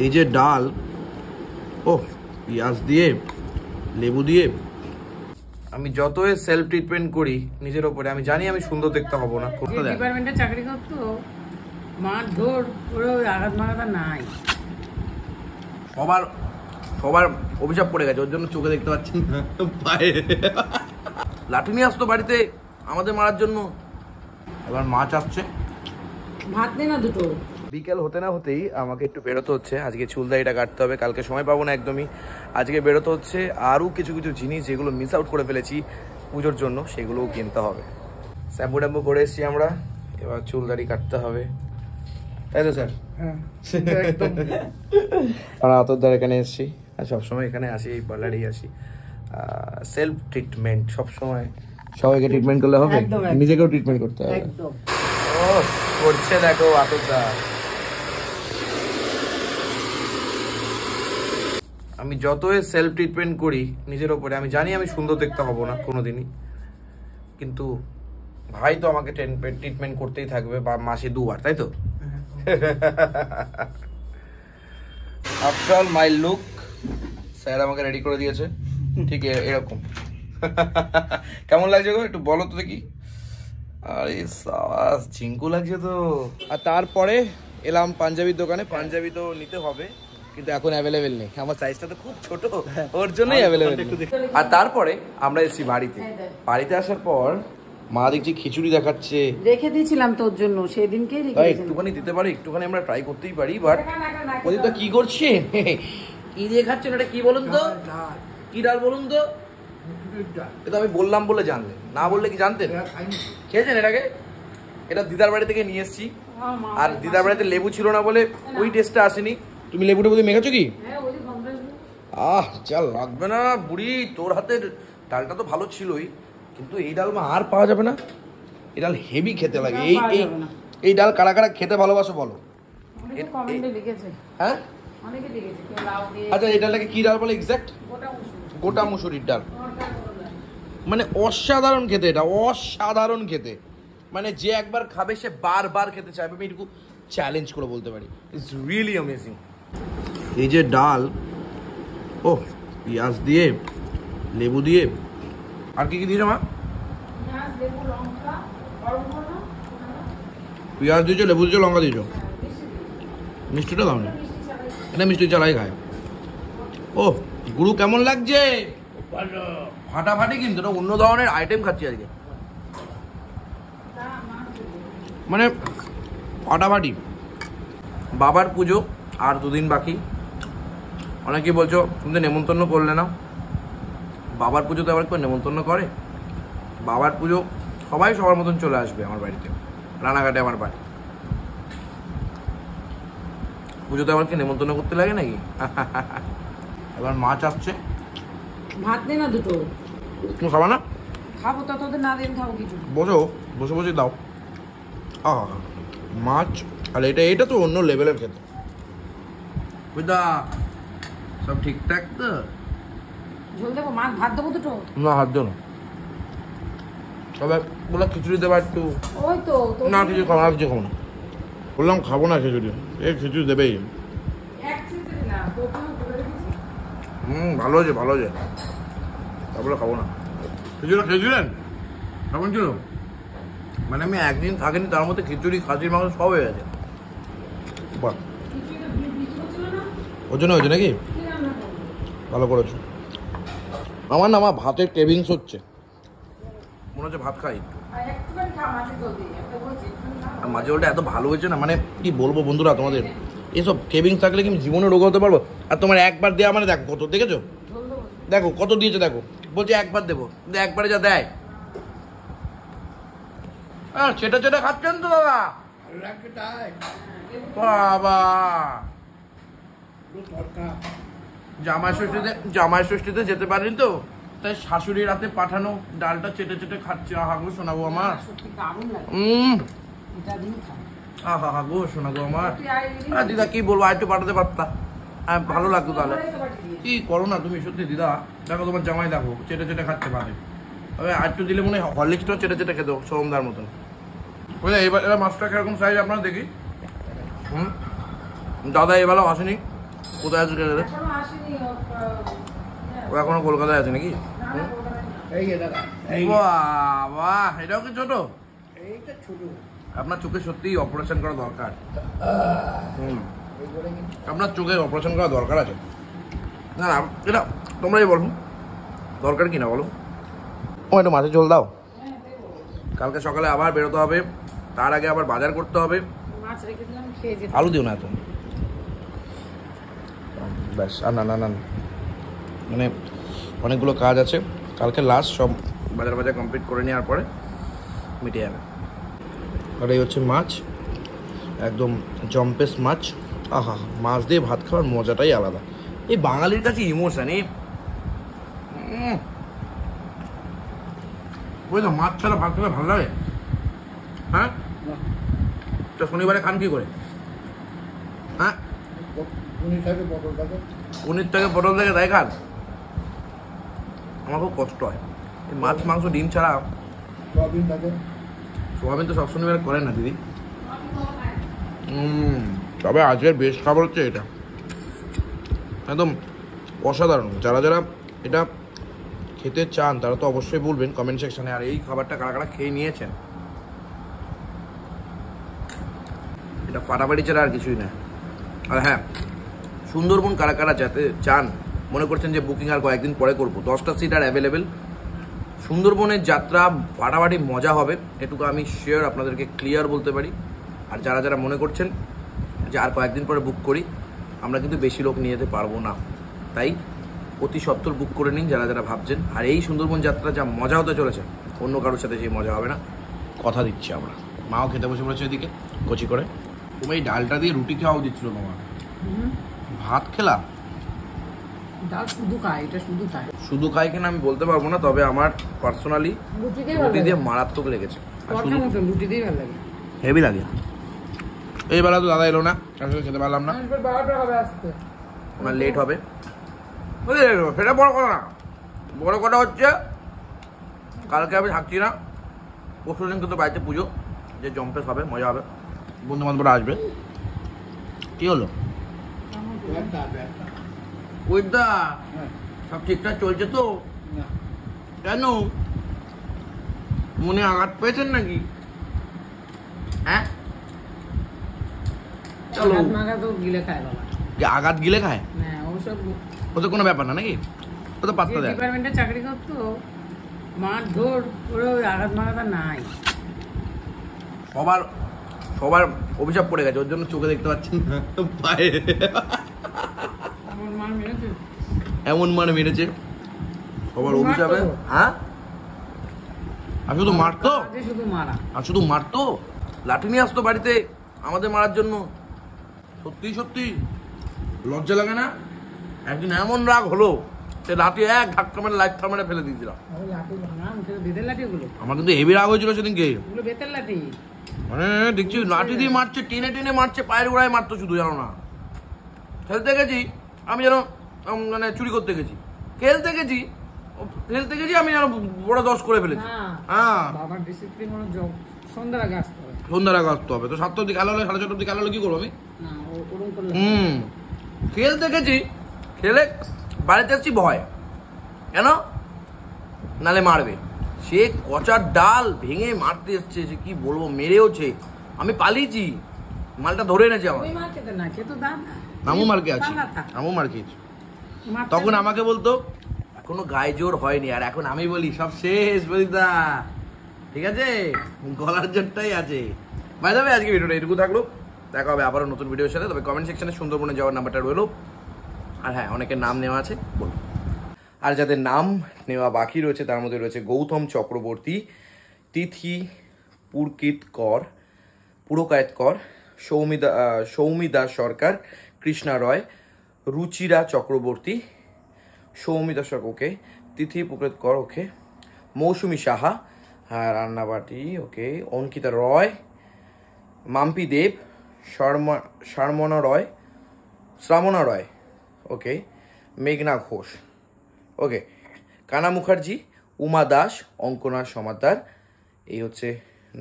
এই যে ডাল, ও পেঁয়াজ দিয়ে লেবু দিয়ে, আমি যতই সেলফ ট্রিটমেন্ট করি নিজের ওপরে, আমি জানি আমি সুন্দর দেখতে হবো না। ডিপার্টমেন্টে চাকরি করতো, মার ধর পুরো আঘাত মাঘাত নাই। সবার অভিশাপ পড়ে গেছে, ওর জন্য চোখে দেখতে পাচ্ছি না, পায়ে লাঠি নিয়ে আসতো বাড়িতে আমাদের মারার জন্য। এবার মাছ আসছে, ভাত নেই না দুটো। বিকেল হতে না হতেই আমাকে একটু বেরোতে হচ্ছে। আজকে চুলদারিটা কাটতে হবে, কালকে সময় পাবো না একদমই। আজকে বেরোতে হচ্ছে, আরও কিছু কিছু জিনিস যেগুলো মিস আউট করে ফেলেছি পুজোর জন্য সেগুলোও কিনতে হবে। শ্যাম্পু ট্যাম্পু করে এসছি আমরা, এবার চুলদারি কাটতে হবে, তাই তো স্যার? হ্যাঁ একদম। আমরা আতরদার এখানে এসছি, আর সবসময় এখানে আসি, এই পার্লারেই আসি। সেলফ ট্রিটমেন্ট সবসময়, সবাইকে ট্রিটমেন্ট করলে হবে, নিজেকেও ট্রিটমেন্ট করতে হবে। ও করছে দেখো আতরদার। আমি যতই সেলফ ট্রিটমেন্ট করি নিজের ওপরে, আমি জানি আমি সুন্দর দেখতে হবো না কোনোদিনই, কিন্তু ভাই তো আমাকে ট্রিটমেন্ট করতেই থাকবে, বা মাসে 2 বার, তাই তো? আফটার মাই লুক স্যার আমাকে রেডি করে দিয়েছে, ঠিক এরকম। কেমন লাগছে গো একটু বলো তো দেখি। আরে সাবাস, ঝিঙ্কু লাগছে তো। আর তারপরে এলাম পাঞ্জাবির দোকানে। পাঞ্জাবি তো নিতে হবে, কিন্তু এখন অ্যাভেলেবেল নেই, আমার সাইজটা তো খুব ছোট, ওর জন্যই অ্যাভেলেবেল নেই। আর তারপরে আমরা এসেছি বাড়িতে। বাড়িতে আসার পর মা দেখছি খিচুড়ি দেখাচ্ছে, রেখে দিয়েছিলাম তোর জন্য সেদিনকেই। একটুখানি দিতে পারি, একটুখানি আমরা ট্রাই করতেই পারি। বাট ওদিকে কি করছে, কি দিয়ে খাচ্ছেন, এটা কি বলুন তো? কি ডাল বলুন তো? এটা আমি বললাম বলে জানলেন, না বললে কি জানতেন? খেয়েছেন এটাকে? এটা দিদার বাড়ি থেকে নিয়ে এসেছি, আর দিদার বাড়িতে লেবু ছিল না বলে ওই টেস্টটা আসেনি। তুমি লেবুটা বুঝে মেখেছো কি? চাল লাগবে না বুড়ি, তোর হাতের ডালটা তো ভালো ছিলই, কিন্তু এই ডাল আর পাওয়া যাবে না। এই ডাল হেভি খেতে লাগে। এই ডাল কারা কারা খেতে ভালোবাসো বলো? হ্যাঁ আচ্ছা, এই ডালটাকে কি ডাল বলে এক্সাক্ট? গোটা মুসুরির ডাল। মানে অসাধারণ খেতে, এটা অসাধারণ খেতে। মানে যে একবার খাবে সে বারবার খেতে চাইবে, আমি এটুকু চ্যালেঞ্জ করে বলতে পারি। It's really amazing. এই যে ডাল, ও পেঁয়াজ দিয়ে লেবু দিয়ে, আর কি কি দিয়েছো মা? পেঁয়াজ দিয়েছো, লেবু দিয়েছো, লঙ্কা দিয়েছো, মিষ্টিটা দাও না, এটা মিষ্টি চালাই খায়। ও গুরু কেমন লাগছে? ফাটাফাটি, কিন্তু এটা অন্য ধরনের আইটেম খাচ্ছি আজকে, মানে ফাটাফাটি। বাবার পুজো আর 2 দিন বাকি। অনেকেই বলছো তুমি তো নেমন্তন্ন করলে না। বাবার পুজো তো আবার কেউ নেমন্তন্ন করে? বাবার পুজো সবাই সবার মতন চলে আসবে আমার বাড়িতে, রানাঘাটে আমার বাড়ি। পুজোতে আবার কি নেমন্তন্ন করতে লাগে নাকি? এবার মাছ আসছে, ভাত নেই না দুটো। তুমি খাবা না? খাবো তো, তোদের না দিন খাবো কিছু। বসো, বসে বসে দাও। মাছ, আর এটা তো অন্য লেভেলের খেতে। বুঝলা সব ঠিকঠাক তো? ঝোল দেবো, মাছ ভাত দেবো দুটো? না, হাত দেবো না, তবে বললাম খিচুড়ি দেবা একটু। ওই তো না কিছু খাবো না, কিছু খাবো না, বললাম খাবো না খিচুড়ি, এই খিচুড়ি দেবেই। ভালো হয়েছে, ভালো হয়েছে, তারপরে খাবো না। খিচুড়ি খেয়েছিলেন কেমন ছিল? মানে আমি একদিন থাকিনি, তার মধ্যে খিচুড়ি, খাসির মাংস সব হয়ে গেছে। বাহ, ওর জন্য হয়েছে নাকি? ভালো করেছো। আমার না আমার ভাতের ক্রেভিংস হচ্ছে, মনে হচ্ছে ভাত খাই। আর মাঝে ওটা এত ভালো হয়েছে না, মানে কি বলবো বন্ধুরা তোমাদের, এইসব ক্রেভিংস থাকলে কি জীবনে রোগ হতে পারবো? আর তোমার একবার দেওয়া মানে দেখো কত, দেখেছো? দেখো কত দিয়েছে, দেখো বলছে একবার দেবো, কিন্তু একবারে যা দেয়। সেটা সেটা খাচ্ছেন তো দাদা? বাবা, জামাই ষষ্ঠীতে যেতে পারেনি তো, তাই শাশুড়ির হাতে পাঠানো ডালটা চেটে চেটে খাচ্ছে। আহা গো শোনাবো আমার, আহা গো শোনাবো আমার। দিদা কি বলবো, আর একটু পাঠাতে পারতা, ভালো লাগতো তাহলে। কি করো না তুমি সত্যি দিদা, দেখো তোমার জামাই দেখো চেটে চেটে খাচ্ছে পারে, তবে আর একটু দিলে মনে হয় হরলিক্সটাও চেটে চেটে খেতো সোমদার মতন। এবার মাছটা কিরকম সাইজ আপনারা দেখি। দাদা এবেলাও আসেনি, কোথায় আছে গেলে? এখনো আসেনি ও এখনো কলকাতায় আছে নাকি? এই যে দাদা বাবা, এটাও কি ছোট? এইটা ছোট আপনার চোখে সত্যিই অপারেশন করা দরকার। আপনার চোখে অপারেশন করা দরকার আছে। না না, এটা তোমরাই বলো দরকার কি না বলো। ও একটু মাছের ঝোল দাও। কালকে সকালে আবার বেরোতে হবে, তার আগে আবার বাজার করতে হবে। মাছ রেখে দিলাম, খেয়ে যেতে। আলু দিও না এত, ব্যাস। আর না না না, মানে অনেকগুলো কাজ আছে কালকে, লাস্ট সব বাজার কমপ্লিট করে নেওয়ার পরে মিটে যাবে। আর এই হচ্ছে মাছ, একদম জম্পেস মাছ। আহা, মাছ দিয়ে ভাত খাওয়ার মজাটাই আলাদা। এই বাঙালির কাছে ইমোশন। এই বুঝলো, মাছ ছাড়া ভাত খেলে ভালো লাগে? হ্যাঁ, তো শনিবারে খান কি করে? হ্যাঁ, পনির থেকে পটল থেকে তাই খান? আমার খুব কষ্ট হয় এই মাছ মাংস ডিম ছাড়া। সোয়াবিন তো সব শনিবার করেন না দিদি। তবে আজকের বেস্ট খাবার হচ্ছে এটা, একদম অসাধারণ। যারা যারা এটা খেতে চান তারা তো অবশ্যই বলবেন কমেন্ট সেকশনে। আর এই খাবারটা কারা কারা খেয়ে নিয়েছেন, এটা ফাটাফাটি ছাড়া আর কিছুই না। আর হ্যাঁ, সুন্দরবন কারা কারা যাতে চান, মনে করছেন যে বুকিং আর কয়েকদিন পরে করবো, 10টা সিট আর অ্যাভেলেবেল। সুন্দরবনের যাত্রা ফাটাফাটি মজা হবে, এটুকু আমি শিওর আপনাদেরকে ক্লিয়ার বলতে পারি। আর যারা যারা মনে করছেন যে আর কয়েকদিন পরে বুক করি, আমরা কিন্তু বেশি লোক নিয়ে যেতে পারবো না, তাই অতি সত্বর বুক করে নিন যারা যারা ভাবছেন। আর এই সুন্দরবন যাত্রা যা মজা হতে চলেছে, অন্য কারোর সাথে সেই মজা হবে না, কথা দিচ্ছি আমরা। মাও খেতে বসে পড়েছে এদিকে কচি করে। তুমি এই ডালটা দিয়ে রুটি খাওয়াও দিচ্ছিল মামা, ভাত খেলা? ডাল শুধু খায়, এটা শুধু খায়। শুধু খাই কিনা আমি বলতে পারবো না, তবে আমার পার্সোনালি রুটি দিয়ে মারাত্মক লেগেছে। রুটি দিয়ে ভালো লাগে, হেভি লাগে। এই বেলা তো দাদা এলো না, আসলে খেতে পারলাম না, 12টা হবে আসতে, ওনার লেট হবে। সেটা বড় কথা না, বড় কথা হচ্ছে কালকে আমি থাকছি না, পরশু দিন কিন্তু বাড়িতে পুজো, যে জম্পেস হবে, মজা হবে, বন্ধু বান্ধবরা আসবে। কি হলো ওইটা? সব ঠিকঠাক চলছে তো? কেন, মনে আঘাত পেয়েছেন নাকি? হ্যাঁ, চলো। গিলে খায় বাবা, আঘাত গিলে খায়? হ্যাঁ ওসব ও তো কোনো ব্যাপার না নাকি, ও তো পাত্তা দেয়। ডিপার্টমেন্টে চাকরি করতো, মার ধর ওরে আঘাত মাঘাত নাই। সবার সবার অভিশাপ পড়ে গেছে, ওর জন্য চোখে দেখতে পাচ্ছেন না, পায়ে আমার মা মেরেছে, এমন মানে মেরেছে সবার অভিশাপে। হ্যাঁ, আর শুধু মারতো, শুধু মারা, আর শুধু মারতো, লাঠি নিয়ে আসতো বাড়িতে আমাদের মারার জন্য। সত্যি সত্যি লজ্জা লাগে না? একদিন এমন রাগ হলো, সে লাঠি এক ধাক্কা মেরে লাইট মেরে ফেলে দিয়েছিলাম। বেতের লাঠি গুলো, আমার কিন্তু হেভি রাগ হয়েছিল সেদিনকে। ওগুলো বেতের লাঠি, মানে দেখছি লাঠি দিয়ে মারছে, টেনে টেনে মারছে, পায়ের গোড়ায় মারতো শুধু, জানো না। খেলতে গেছি আমি, যেন মানে চুরি করতে গেছি, খেলতে গেছি আমি যেন বড় দশ করে ফেলেছি। হ্যাঁ, বাবার ডিসিপ্লিন মানে সন্ধ্যার আগে আসতে হবে, সন্ধ্যার আগে আসতে হবে। তো 7টা অব্দি খেলা হলে, 6:30 অব্দি খেলা হলে কি করবো আমি? খেলতে গেছি, খেলে বাড়িতে আসছি ভয়, কেন নালে মারবে। সে কচার ডাল ভেঙে মারতে এসছে, সে কি বলবো, মেরেওছে। আমি পালিয়েছি, মালটা ধরে এনেছে আমার। আমু মার্কে আছি, আমু মার্কে আছি। তখন আমাকে বলতো এখনো গায়ে জোর হয়নি, আর এখন আমি বলি সব শেষ বলিদা, ঠিক আছে, গলার জোরটাই আছে। বাই দ্য ওয়ে, আজকে ভিডিওটা এটুকু থাকলো, দেখা হবে আবারও নতুন ভিডিওর সাথে। তবে কমেন্ট সেকশনে সুন্দরবনে যাওয়ার নাম্বারটা রইলো। আর হ্যাঁ, অনেকের নাম নেওয়া আছে বলুন। আর যাদের নাম নেওয়া বাকি রয়েছে তার মধ্যে রয়েছে গৌতম চক্রবর্তী, তিথি পুরকায়েত কর, সৌমিদা সরকার, কৃষ্ণা রয়, রুচিরা চক্রবর্তী, সৌমিদা সরকার, ওকে, তিথি পুরকায়েত কর, ওকে, মৌসুমী সাহা, রান্নাবাটি, ওকে, অঙ্কিতা রয়, মাম্পি দেব, শ্রামণা রয়, ওকে, মেঘনা ঘোষ, ওকে, কানা মুখার্জি, উমা দাস, অঙ্কনা সমাদ্দার, এই হচ্ছে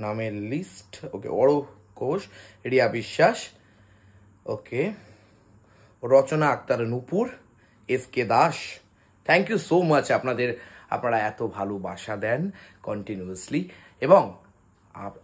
নামের list, okay, Arup Ghosh, Riya Biswas, okay, Rachana Akter Nupur, SK Das, thank you so much. আপনারা এত ভালোবাসা দেন কন্টিনিউয়াসলি, এবং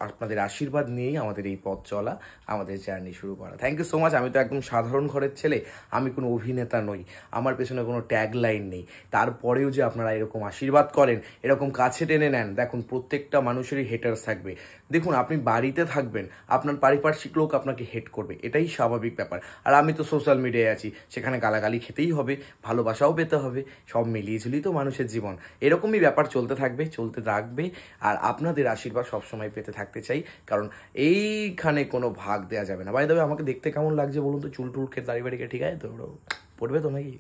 আপনাদের আশীর্বাদ নিয়েই আমাদের এই পথ চলা, আমাদের জার্নি শুরু করা। Thank you so much. আমি তো একদম সাধারণ ঘরের ছেলে, আমি কোনো অভিনেতা নই, আমার পেছনে কোনো ট্যাগ লাইন নেই। তারপরেও যে আপনারা এরকম আশীর্বাদ করেন, এরকম কাছে টেনে নেন, দেখুন প্রত্যেকটা মানুষেরই হেটার্স থাকবে। দেখুন, আপনি বাড়িতে থাকবেন, আপনার পারিপার্শ্বিক লোক আপনাকে হেট করবে, এটাই স্বাভাবিক ব্যাপার। আর আমি তো সোশ্যাল মিডিয়ায় আছি, সেখানে গালাগালি খেতেই হবে, ভালোবাসাও পেতে হবে, সব মিলিয়ে ঝুলিয়ে তো মানুষের জীবন। এরকমই ব্যাপার চলতে থাকবে, চলতে থাকবে। আর আপনাদের আশীর্বাদ সবসময় পেতে থাকতে চাই, কারণ এইখানে কোনো ভাগ দেওয়া যাবে না। বাই দ্য ওয়ে, আমাকে দেখতে কেমন লাগছে বলুন তো? চুল টুল খেয়ে দাড়ি বাড়ি ঠিক আছে তো? পড়বে তো নাকি?